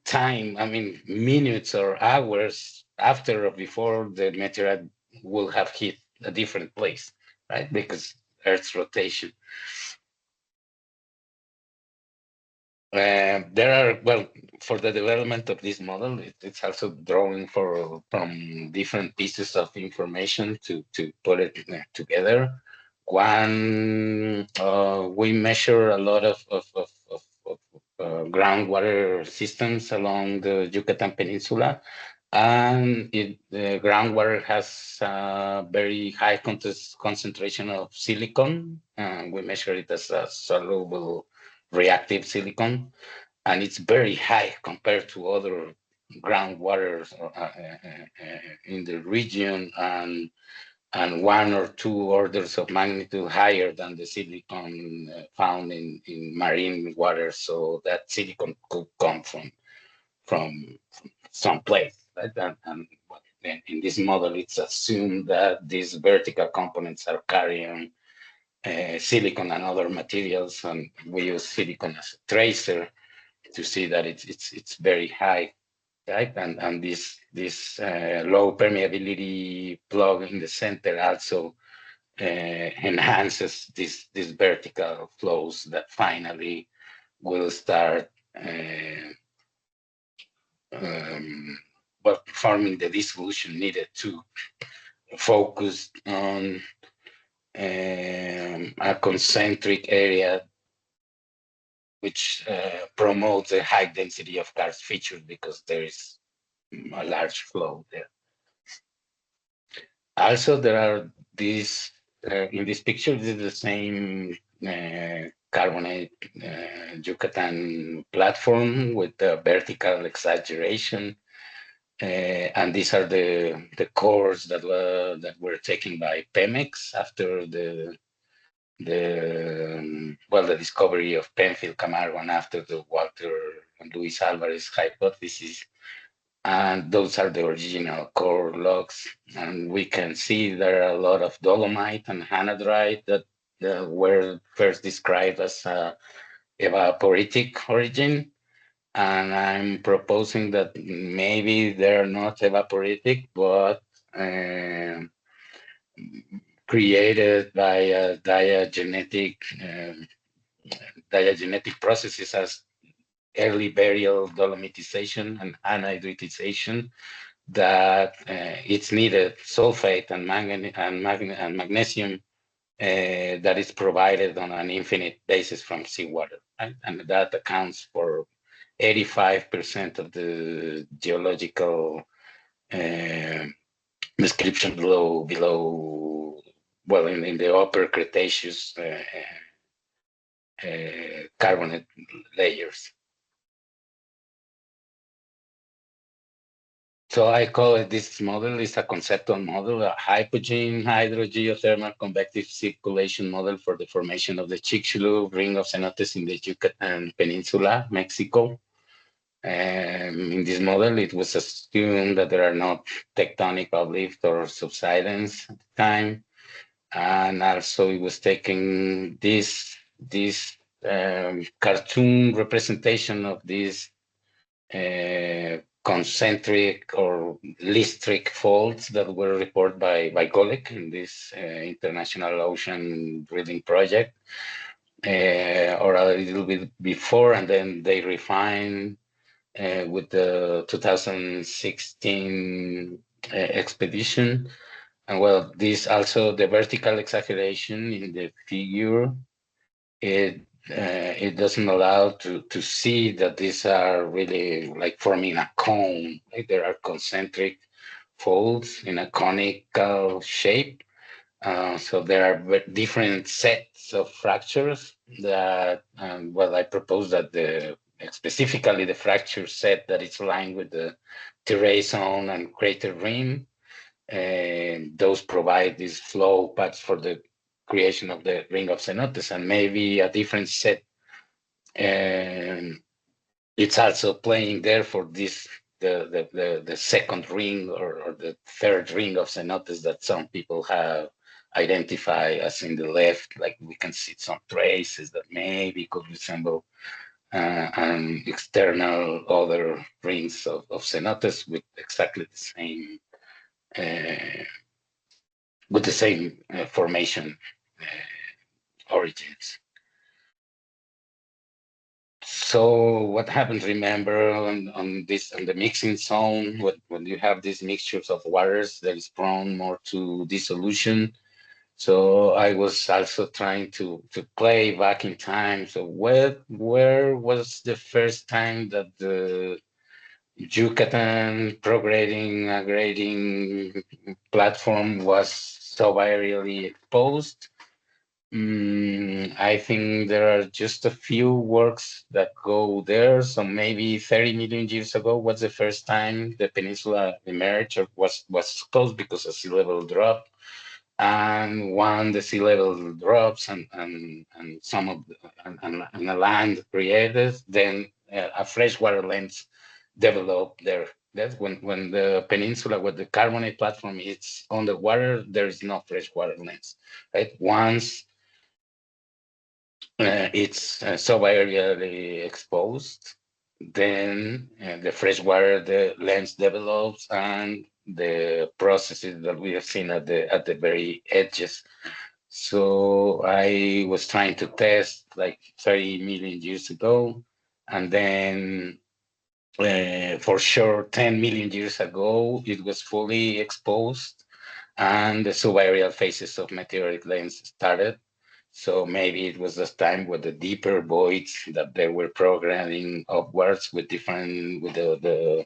time, I mean, minutes or hours after or before, the meteorite will have hit a different place, right? Because Earth's rotation. There are, well, for the development of this model, it's also drawing from different pieces of information to put it together. One, we measure a lot of groundwater systems along the Yucatan Peninsula, and the groundwater has a very high concentration of silicon. We measure it as a soluble reactive silicon, and it's very high compared to other groundwaters in the region, and 1 or 2 orders of magnitude higher than the silicon found in marine water. So that silicon could come from some place, right? And in this model, it's assumed that these vertical components are carrying silicon and other materials, and we use silicon as a tracer to see that it's very high, right? And this low permeability plug in the center also enhances these vertical flows that finally will start but performing the dissolution needed to focus on a concentric area which promotes a high density of karst features because there is a large flow there. Also, there are these, in this picture, this is the same carbonate Yucatan platform with the vertical exaggeration. And these are the cores that were taken by Pemex after the discovery of Penfield Camargo and after the Walter Luis Alvarez hypothesis. And those are the original core logs. And we can see there are a lot of dolomite and anhydrite that were first described as evaporitic origin. And I'm proposing that maybe they're not evaporitic, but created by diagenetic processes as early burial dolomitization and anhydritization that it's needed sulfate and magnesium that is provided on an infinite basis from seawater, right? And that accounts for 85% of the geological description below, well, in the upper Cretaceous carbonate layers. So I call it, this model is a conceptual model, a hypogene hydro-geothermal convective circulation model for the formation of the Chicxulub Ring of Cenotes in the Yucatan Peninsula, Mexico. In this model, it was assumed that there are not tectonic uplift or subsidence at the time. And also it was taking this cartoon representation of these concentric or listric faults that were reported by Golek in this international ocean drilling project, or a little bit before, and then they refined with the 2016 expedition. And well, this also, the vertical exaggeration in the figure, it doesn't allow to see that these are really like forming a cone. Like there are concentric folds in a conical shape. So there are different sets of fractures that, well, I propose that specifically the fracture set that is aligned with the terrace zone and crater rim, those provide these flow paths for the creation of the Ring of Cenotes, and maybe a different set. It's also playing there for this the second ring or the third Ring of Cenotes that some people have identified as in the left, like we can see some traces that maybe could resemble an external other rings of cenotes with exactly the same formation origins. So what happens, remember, on the mixing zone, when you have these mixtures of waters that is prone more to dissolution. So I was also trying to play back in time. So where was the first time that the Yucatan grading platform was subaerially exposed? I think there are just a few works that go there. So maybe 30 million years ago was the first time the peninsula emerged or was exposed because the sea level dropped. And when the sea level drops and some of the land created, then a freshwater lens developed there. That's when the peninsula, where the carbonate platform is on the water, there is no freshwater lens. Right? Once it's subaerially exposed, then the freshwater, the lens develops, and the processes that we have seen at the very edges. So I was trying to test like 30 million years ago, and then for sure 10 million years ago it was fully exposed, and the subaerial phases of meteoric lens started. So maybe it was this time with the deeper voids that they were programming upwards with different, with the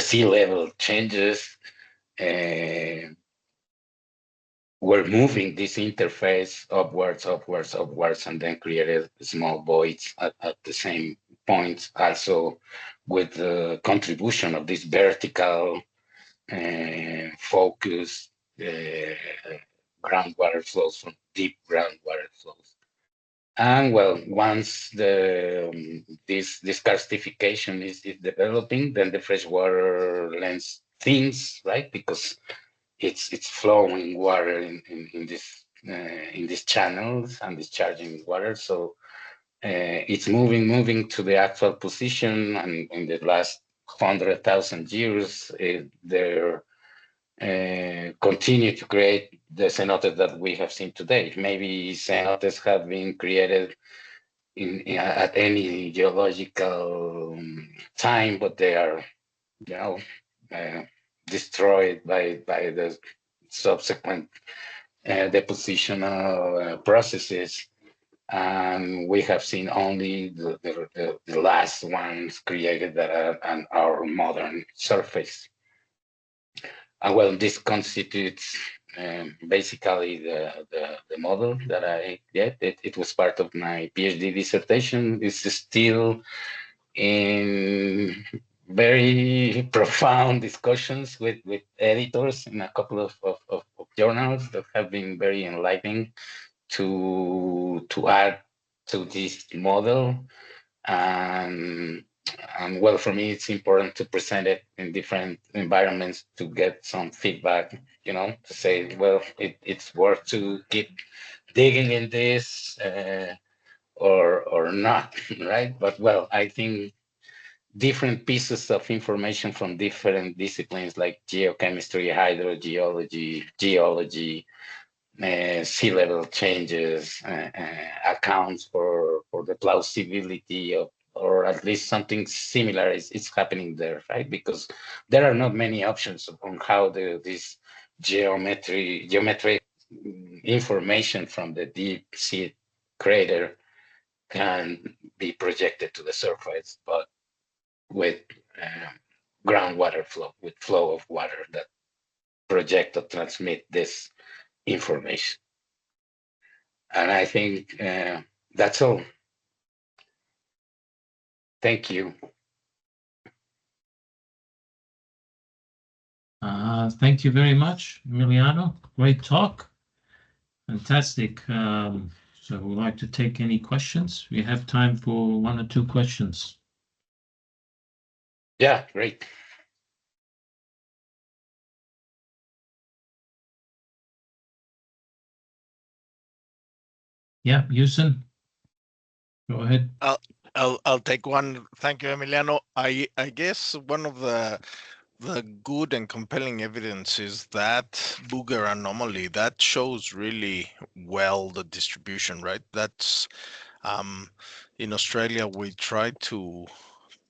sea level changes, were moving this interface upwards, and then created small voids at the same points, also with the contribution of this vertical focus groundwater flows from deep groundwater flows. And well, once this karstification is developing, then the freshwater lens thins, right? Because it's flowing water in these channels and discharging water. So it's moving to the actual position, and in the last 100,000 years, they're continue to create the cenotes that we have seen today. Maybe cenotes have been created at any geological time, but they are, you know, uh, destroyed by the subsequent depositional processes. And we have seen only the last ones created that are on our modern surface. Well, this constitutes basically the model that I get. It was part of my PhD dissertation. It's still in very profound discussions with editors in a couple of journals that have been very enlightening to add to this model. And well, for me, it's important to present it in different environments to get some feedback, to say, well, it's worth to keep digging in this or not, right? But well, I think different pieces of information from different disciplines like geochemistry, hydrogeology, geology, sea level changes, accounts for the plausibility of, or at least something similar is happening there, right? Because there are not many options on how this geometric information from the deep sea crater can be projected to the surface, but with groundwater flow, with flow of water that project or transmit this information. And I think that's all. Thank you.
Thank you very much, Emiliano. Great talk. Fantastic. So we'd like to take any questions. We have time for one or two questions.
Yeah, great.
Yeah, Yusin, go ahead.
I'll take one. Thank you, Emiliano. I guess one of the good and compelling evidence is that booger anomaly that shows really well the distribution, right? That's in Australia we try to,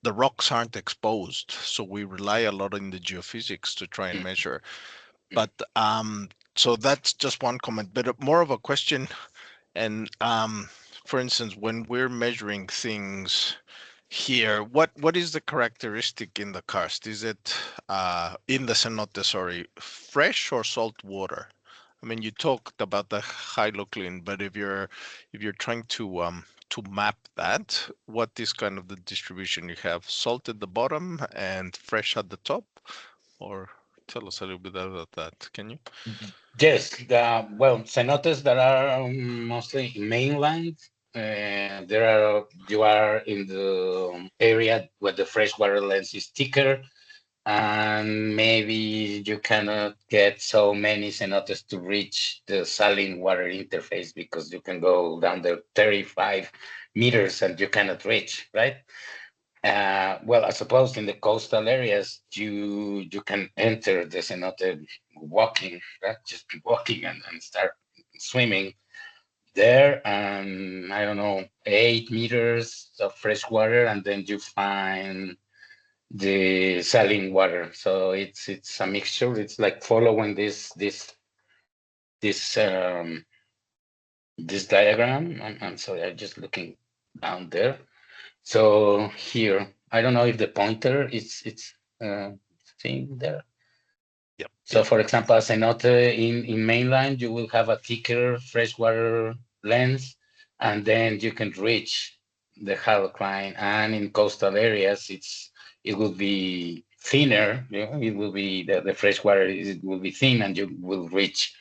the rocks aren't exposed, so we rely a lot on the geophysics to try and measure. But so that's just one comment, but more of a question. And for instance, when we're measuring things here, what is the characteristic in the karst? Is it in the cenote, sorry, fresh or salt water? I mean, you talked about the hydrocline, but if you're trying to map that, what is kind of the distribution? You have salt at the bottom and fresh at the top, or tell us a little bit about that, can you?
Yes, well, cenotes that are mostly mainland. You are in the area where the freshwater lens is thicker, and maybe you cannot get so many cenotes to reach the saline water interface because you can go down there 35 meters and you cannot reach, right? Well, I suppose in the coastal areas, you can enter the cenote walking, right? Just walking and start swimming there. And I don't know, 8 meters of fresh water, and then you find the saline water. So it's a mixture. It's like following this diagram. I'm sorry, I'm just looking down there. So here, I don't know if the pointer it's thing there.
Yep.
So for example, as I noted in mainland, you will have a thicker freshwater lens, and then you can reach the halocline. And in coastal areas, it will be thinner. It will be the freshwater it will be thin, and you will reach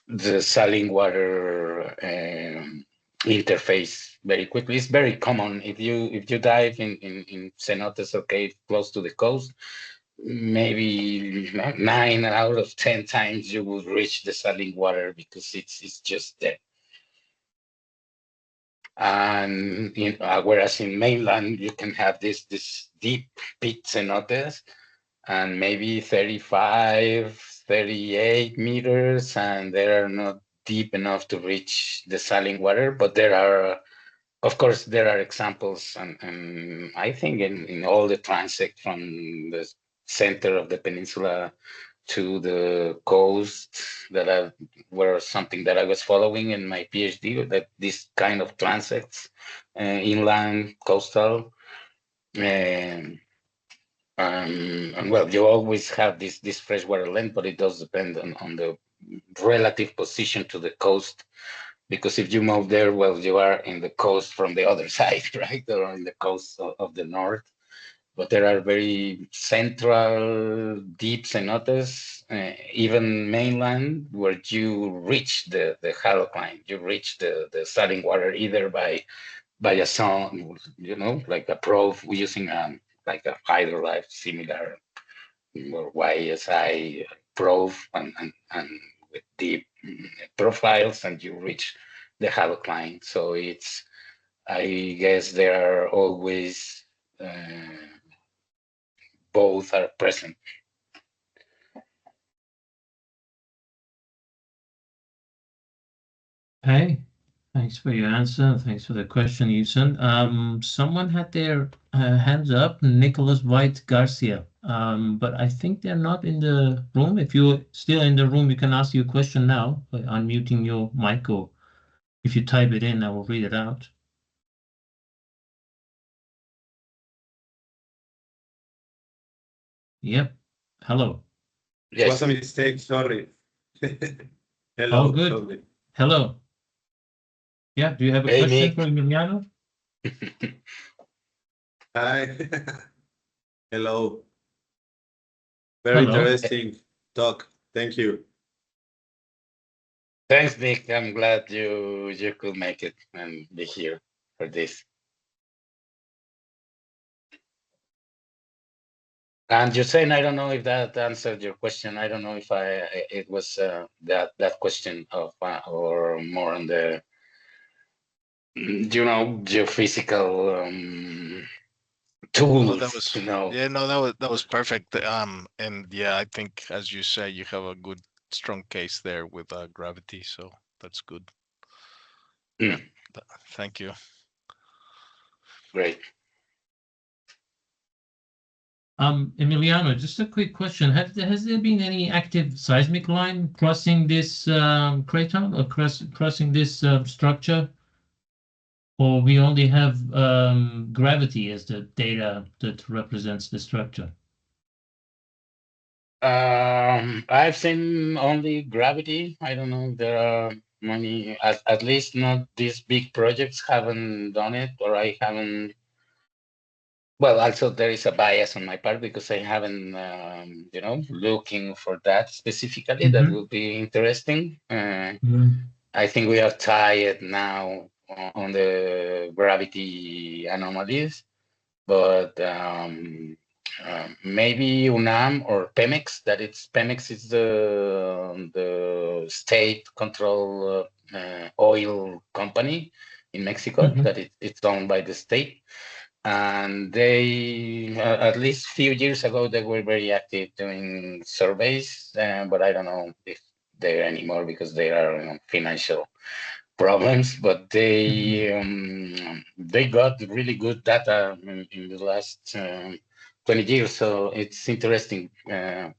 the saline water interface very quickly. It's very common if you dive in cenotes or cave close to the coast. Maybe 9 out of 10 times you will reach the saline water because it's just there. And whereas in mainland you can have this deep pit cenotes and maybe 35, 38 meters, and they are not deep enough to reach the saline water. But there are, of course, there are examples, and I think in all the transect from the center of the peninsula to the coast that were something that I was following in my PhD, that this kind of transects, inland, coastal, and well, you always have this freshwater length, but it does depend on the relative position to the coast. Because if you move there, well, you are in the coast from the other side, right? Or in the coast of the north. But there are very central, deep cenotes, even mainland, where you reach the halocline. You reach the saline water either by a sound, like a probe using like a hydrolyte similar or YSI probe and with deep profiles, and you reach the halocline. So I guess there are always both are present.
Okay, thanks for your answer. Thanks for the question, Yusen. Someone had their hands up, Nicholas White Garcia, but I think they're not in the room. If you're still in the room, you can ask your question now by unmuting your mic, or if you type it in, I will read it out. Yep. Hello.
Yes.
It was a mistake, sorry. Hello.
All good.
Sorry.
Hello. Yeah, do you have a
Hey,
question
Nick.
for Emiliano?
Hi. Hello. Very
Hello.
interesting talk. Thank you.
Thanks, Nick. I'm glad you could make it and be here for this. And you're saying, I don't know if that answered your question. I don't know if it was that question of or more on the geophysical tools.
Oh, that was yeah, no, that was perfect. And yeah, I think as you say, you have a good strong case there with gravity, so that's good. Yeah, thank you.
Great.
Emiliano, just a quick question. Has there been any active seismic line crossing this crater or crossing this structure? Or we only have gravity as the data that represents the structure?
I've seen only gravity. I don't know. There are many, at least not these big projects haven't done it, or I haven't. Well, also there is a bias on my part because I haven't, looking for that specifically. That would be interesting. I think we are tired now on the gravity anomalies, but maybe UNAM or Pemex. Pemex is the state control oil company in Mexico that it's owned by the state. And they, at least a few years ago, they were very active doing surveys, but I don't know if they're anymore because they are in financial problems. But they got really good data in the last 20 years, so it's interesting.
Yeah,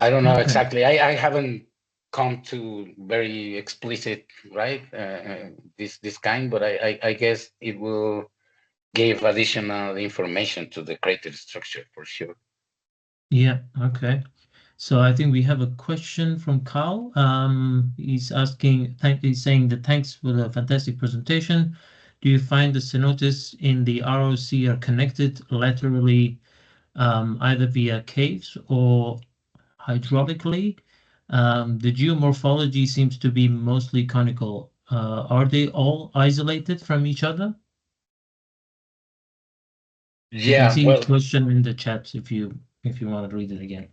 I don't know exactly. I haven't come to very explicit, right? This kind, but I guess it will give additional information to the crater structure for sure.
Yeah, okay. So I think we have a question from Carl. He's saying that thanks for the fantastic presentation. Do you find the cenotes in the ROC are connected laterally, either via caves or hydraulically? The geomorphology seems to be mostly conical are they all isolated from each other? You can
Yeah,
see
well,
the question in the chat if you want to read it again.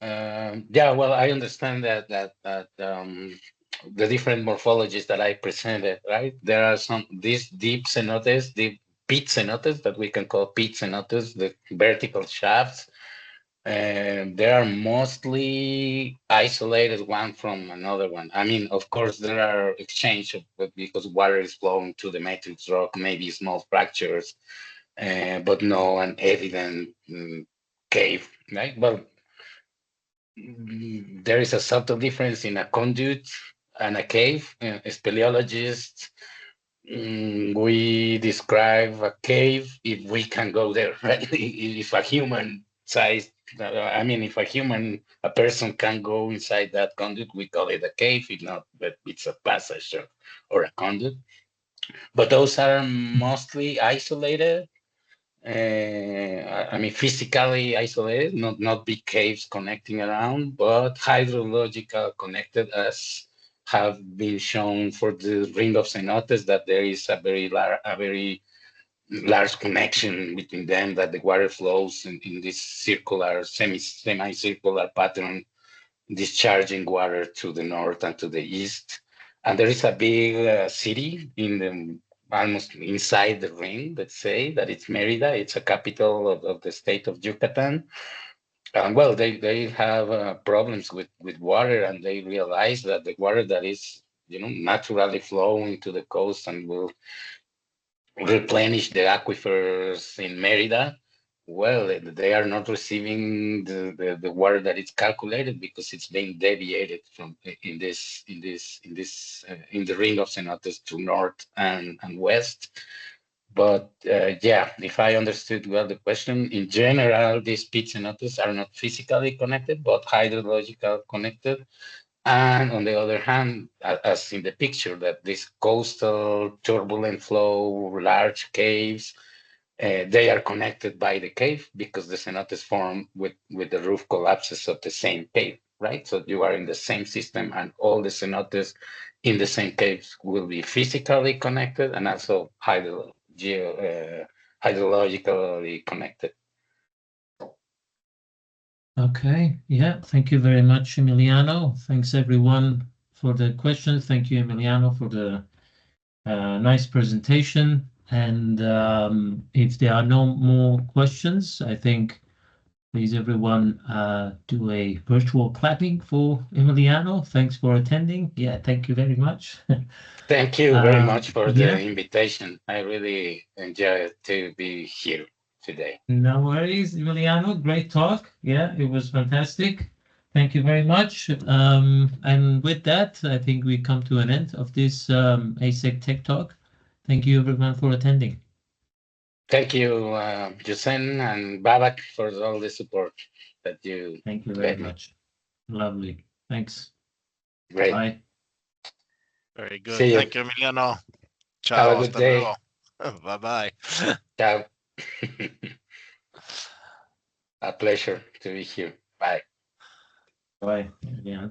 yeah, well, I understand that the different morphologies that I presented, right? There are these deep cenotes, deep pit cenotes that we can call pit cenotes, the vertical shafts. And they are mostly isolated one from another one. I mean, of course, there are exchange because water is flowing to the matrix rock, maybe small fractures, but no an evident cave, right? Well, there is a subtle difference in a conduit and a cave. Speleologists, we describe a cave if we can go there, right? If a human size, I mean, if a person can go inside that conduit, we call it a cave. If not, but it's a passage or a conduit. But those are mostly isolated. I mean, physically isolated, not big caves connecting around, but hydrological connected, as have been shown for the Ring of Cenotes, that there is a very large connection between them, that the water flows in this circular, semicircular pattern, discharging water to the north and to the east. And there is a big city in the almost inside the ring, let's say, that it's Merida. It's a capital of the state of Yucatan. And well, they have problems with water, and they realize that the water that is, naturally flowing to the coast and will replenish the aquifers in Merida, well, they are not receiving the water that is calculated because it's being deviated from in the Ring of Cenotes to north and west. But yeah, if I understood well the question, in general, these pit cenotes are not physically connected, but hydrological connected. And on the other hand, as in the picture, that this coastal turbulent flow, large caves, they are connected by the cave because the cenotes form with the roof collapses of the same cave, right? So you are in the same system, and all the cenotes in the same caves will be physically connected and also hydrologically connected.
Okay, yeah, thank you very much, Emiliano. Thanks everyone for the questions. Thank you, Emiliano, for the nice presentation. And if there are no more questions, I think please everyone do a virtual clapping for Emiliano. Thanks for attending. Yeah, thank you very much.
Thank you very much for the
yeah.
invitation. I really enjoyed to be here today.
No worries, Emiliano. Great talk. Yeah, it was fantastic. Thank you very much. And with that, I think we come to an end of this ASEG Tech Talk. Thank you everyone for attending.
Thank you, Jusen and Babak, for all the support that you
Thank you very much. Lovely. Thanks.
Great.
Bye.
Very good.
See you.
Thank you, Emiliano. Ciao.
Have a good
Hasta
day.
luego. Bye-bye.
Ciao. A pleasure to be here. Bye.
Bye. Yeah.